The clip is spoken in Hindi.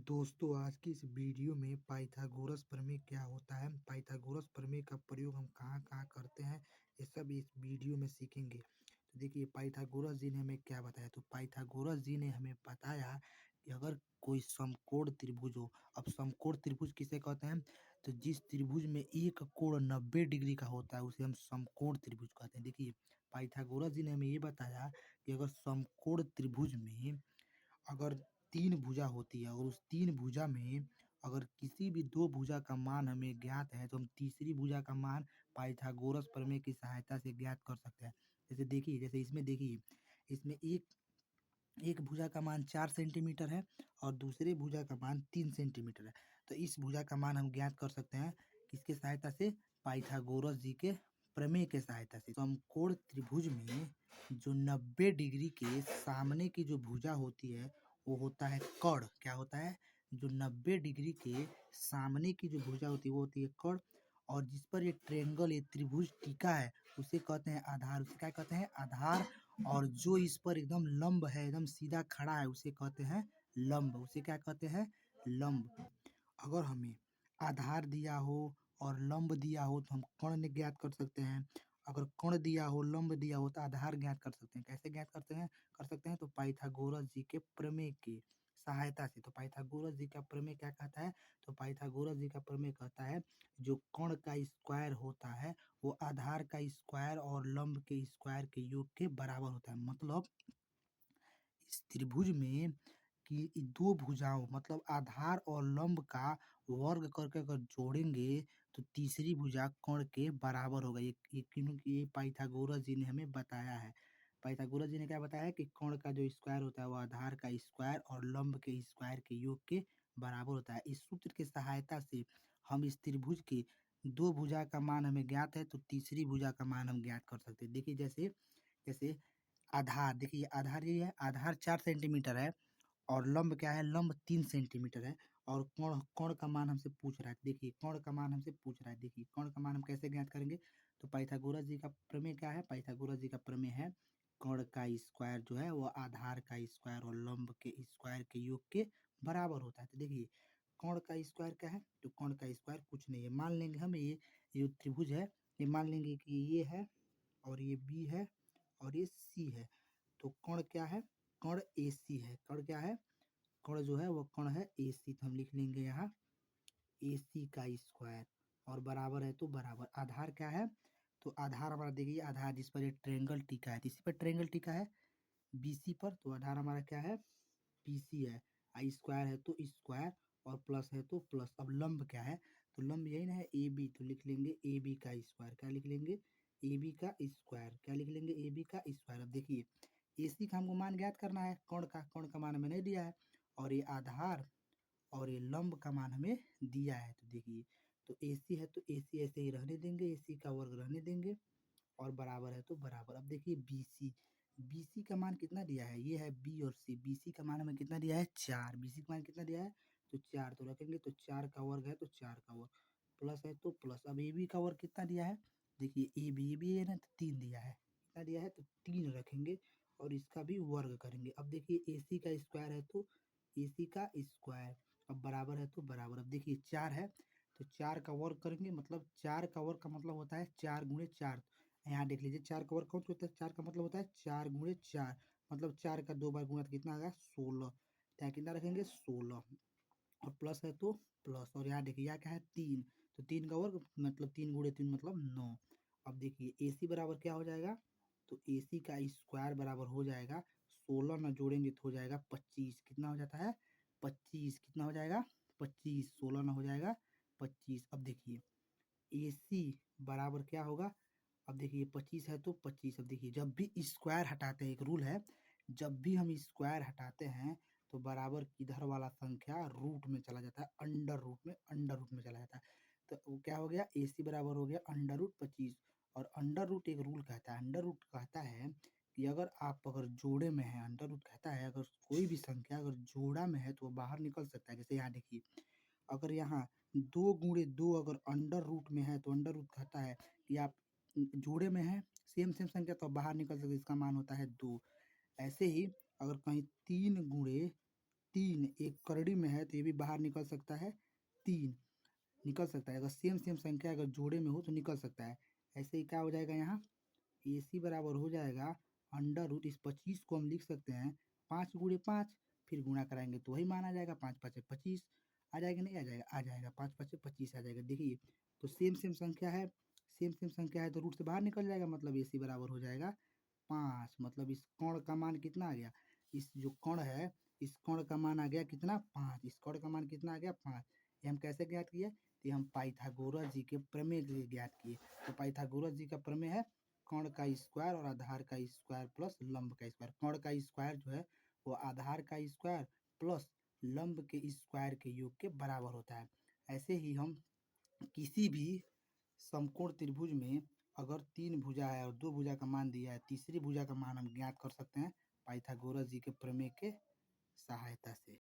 दोस्तों आज की इस वीडियो में पाइथागोरस प्रमेय क्या होता है, पाइथागोरस प्रमेय का प्रयोग हम कहाँ-कहाँ करते हैं, ये सब इस वीडियो में सीखेंगे। तो देखिए पाइथागोरस जी ने हमें क्या बताया, तो पाइथागोरस जी ने हमें बताया कि अगर कोई समकोण त्रिभुज हो। अब समकोण त्रिभुज किसे कहते हैं, तो जिस त्रिभुज में एक कोण 90 डिग्री का होता है उसे हम समकोण त्रिभुज कहते हैं। देखिए पाइथागोरस जी ने हमें ये बताया कि अगर समकोण त्रिभुज में अगर तीन भुजा होती है और उस तीन भुजा में अगर किसी भी दो भुजा का मान हमें ज्ञात है तो हम तीसरी भुजा का मान पाइथागोरस प्रमेय की सहायता से ज्ञात कर सकते हैं। जैसे देखिए, जैसे इसमें देखिए, इसमें एक एक भुजा का मान 4 सेंटीमीटर है और दूसरे भुजा का मान 3 सेंटीमीटर है। तो इस भुजा का मान हम ज्ञात कर सकते हैं किसके सहायता से, पाइथागोरस जी के प्रमेय के सहायता से। समकोण त्रिभुज में जो 90 डिग्री के सामने की जो भुजा होती है वो होता है कर्ण। क्या होता है, जो 90 डिग्री के सामने की जो भुजा होती है वो होती है कर्ण, और जिस पर ये ट्रेंगल ये त्रिभुज टिका है उसे कहते हैं आधार। उसे क्या कहते हैं, आधार। और जो इस पर एकदम लंब है, एकदम सीधा खड़ा है उसे कहते हैं लंब। उसे क्या कहते हैं, लंब। अगर हमें आधार दिया हो और लंब दिया हो तो हम कर्ण ज्ञात कर सकते हैं। अगर कर्ण दिया हो लंब दिया हो तो आधार ज्ञात कर सकते हैं। कैसे ज्ञात करते हैं, कर सकते हैं, तो पाइथागोरस जी के प्रमेय की सहायता से। तो पाइथागोरस जी का प्रमेय क्या कहता है, तो पाइथागोरस जी का प्रमेय कहता है जो कर्ण का स्क्वायर होता है वो आधार का स्क्वायर और लंब के स्क्वायर के योग के बराबर होता है। मतलब इस त्रिभुज में कि दो भुजाओं मतलब आधार और लंब का वर्ग करके अगर जोड़ेंगे तो तीसरी भुजा कर्ण के बराबर होगा। ये क्योंकि ये पाइथागोरस जी ने हमें बताया है। पाइथागोरस जी ने क्या बताया है कि कर्ण का जो स्क्वायर होता है वो आधार का स्क्वायर और लंब के स्क्वायर के योग के बराबर होता है। इस सूत्र की सहायता से हम इस त्रिभुज के दो भुजा का मान हमें ज्ञात है तो तीसरी भुजा का मान हम ज्ञात कर सकते हैं। देखिए जैसे जैसे आधार, देखिए आधार ये है, आधार 4 सेंटीमीटर है और लंब क्या है, लंब 3 सेंटीमीटर है। और कोण कोण का मान हमसे पूछ रहा है। देखिए कोण का मान हमसे पूछ रहा है, देखिए कोण का मान हम कैसे ज्ञात करेंगे, तो पाइथागोरस जी का प्रमेय क्या है, पाइथागोरस जी का प्रमेय है कोण का स्क्वायर जो है वो आधार का स्क्वायर और लंब के स्क्वायर के योग के बराबर होता है। तो देखिए कोण का स्क्वायर क्या है, तो कोण का स्क्वायर कुछ नहीं है, मान लेंगे हम ये जो त्रिभुज है ये मान लेंगे कि ये है और ये बी है और ये सी है। तो कोण क्या है, कोण ए सी है। कोण क्या है, कोण जो है वो कोण है ए सी। तो हम लिख लेंगे यहाँ ए सी का स्क्वायर और बराबर है तो बराबर। आधार क्या है, तो आधार हमारा देखिए आधार जिस पर ये ट्रेंगल टिका है, इसी पर ट्रेंगल टिका है बी सी पर, तो आधार हमारा क्या है, पी सी है। स्क्वायर है तो स्क्वायर और प्लस है तो प्लस। अब लंब क्या है, तो लंब यही ना है ए बी, तो लिख लेंगे ए बी का स्क्वायर। क्या लिख लेंगे, ए बी का स्क्वायर। क्या लिख लेंगे, ए बी का स्क्वायर। अब देखिए ए सी का हमको मान ज्ञात करना है, कोण का मान हमें नहीं दिया है, और ये आधार और ये लंब का मान हमें दिया है। तो देखिए तो ए सी है तो ए सी ऐसे ही रहने देंगे, ए सी का वर्ग रहने देंगे और बराबर है तो बराबर। अब देखिए बी सी, बी सी का मान कितना दिया है, ये है बी और सी, बी सी का मान हमें कितना दिया है, 4। बी सी का मान कितना दिया है, तो 4। तो रखेंगे तो 4 का वर्ग है तो 4 का वर्ग, प्लस है तो प्लस। अब ए बी का वर्ग कितना दिया है, देखिए ए बी है ना, तो 3 दिया है। कितना दिया है, तो 3 रखेंगे और इसका भी वर्ग करेंगे। अब देखिए ए सी का स्क्वायर है तो ए सी का स्क्वायर, अब बराबर है तो बराबर। अब देखिए 4 है तो 4 का वर्ग करेंगे, मतलब 4 का वर्ग का मतलब होता है 4 गुणे 4। यहाँ देख लीजिए 4 का वर्ग कौन सा होता है, 4 का मतलब होता है 4 गुणे 4, मतलब 4 का 2 बार गुणा तो कितना आ गया, 16। यहाँ कितना रखेंगे, 16 और प्लस है तो प्लस। और यहाँ देखिए यहाँ क्या है, 3, तो 3 का वर्ग मतलब 3 गुणे 3 मतलब 9। अब देखिए ए सी बराबर क्या हो जाएगा, तो ए सी का स्क्वायर बराबर हो जाएगा 16 ना जोड़ेंगे तो हो जाएगा 25। कितना हो जाता है, 25। कितना हो जाएगा, 25। 16 ना हो जाएगा 25। अब देखिए ए सी बराबर क्या होगा, अब देखिए 25 है तो 25। अब देखिए जब भी स्क्वायर हटाते हैं, एक रूल है, जब भी हम स्क्वायर हटाते हैं तो बराबर इधर वाला संख्या रूट में चला जाता है, अंडर रूट में चला जाता है। तो वो क्या हो गया, ए सी बराबर हो गया अंडर रूट 25। और अंडर रूट एक रूल कहता है, अंडर रूट कहता है कि अगर आप अगर जोड़े में है, अंडर रूट कहता है अगर कोई भी संख्या अगर जोड़ा में है तो वो बाहर निकल सकता है। जैसे यहाँ देखिए अगर यहाँ 2 गुणे 2 अगर अंडर रूट में है तो अंडर रूट कहता है कि आप जोड़े में है, सेम सेम संख्या तो बाहर निकल सकते, इसका मान होता है 2। ऐसे ही अगर कहीं 3 गुणे 3 एक करड़ी में है तो ये भी बाहर निकल सकता है, 3 निकल सकता है। अगर सेम सेम संख्या अगर जोड़े में हो तो निकल सकता है। ऐसे ही क्या हो जाएगा यहाँ, AC बराबर हो जाएगा अंडर रूट, इस 25 को हम लिख सकते हैं 5 गुणे 5, फिर गुणा कराएंगे तो वही मान आ जाएगा, 5 5 25 आ जाएगा, नहीं आ जाएगा, आ जाएगा, 5 5 25 आ जाएगा। देखिए तो सेम सेम संख्या है, सेम सेम संख्या है तो रूट से बाहर निकल जाएगा, मतलब AC बराबर हो जाएगा 5। मतलब इस कोण का मान कितना आ गया, इस जो कोण है इस कोण का मान आ गया कितना, 5। इस कोण का मान कितना आ गया, 5। ये हम कैसे ज्ञात किए, ये हम पाइथागोरस जी के प्रमेय से ज्ञात किए। तो पाइथागोरस जी का प्रमेय है कोण का स्क्वायर और आधार का स्क्वायर प्लस लंब का स्क्वायर। कोण का स्क्वायर जो है वो आधार का स्क्वायर प्लस लंब के स्क्वायर के योग के बराबर होता है। ऐसे ही हम किसी भी समकोण त्रिभुज में अगर 3 भुजा है और 2 भुजा का मान दिया है, तीसरी भुजा का मान हम ज्ञात कर सकते हैं पाइथागोरस जी के प्रमेय के सहायता से।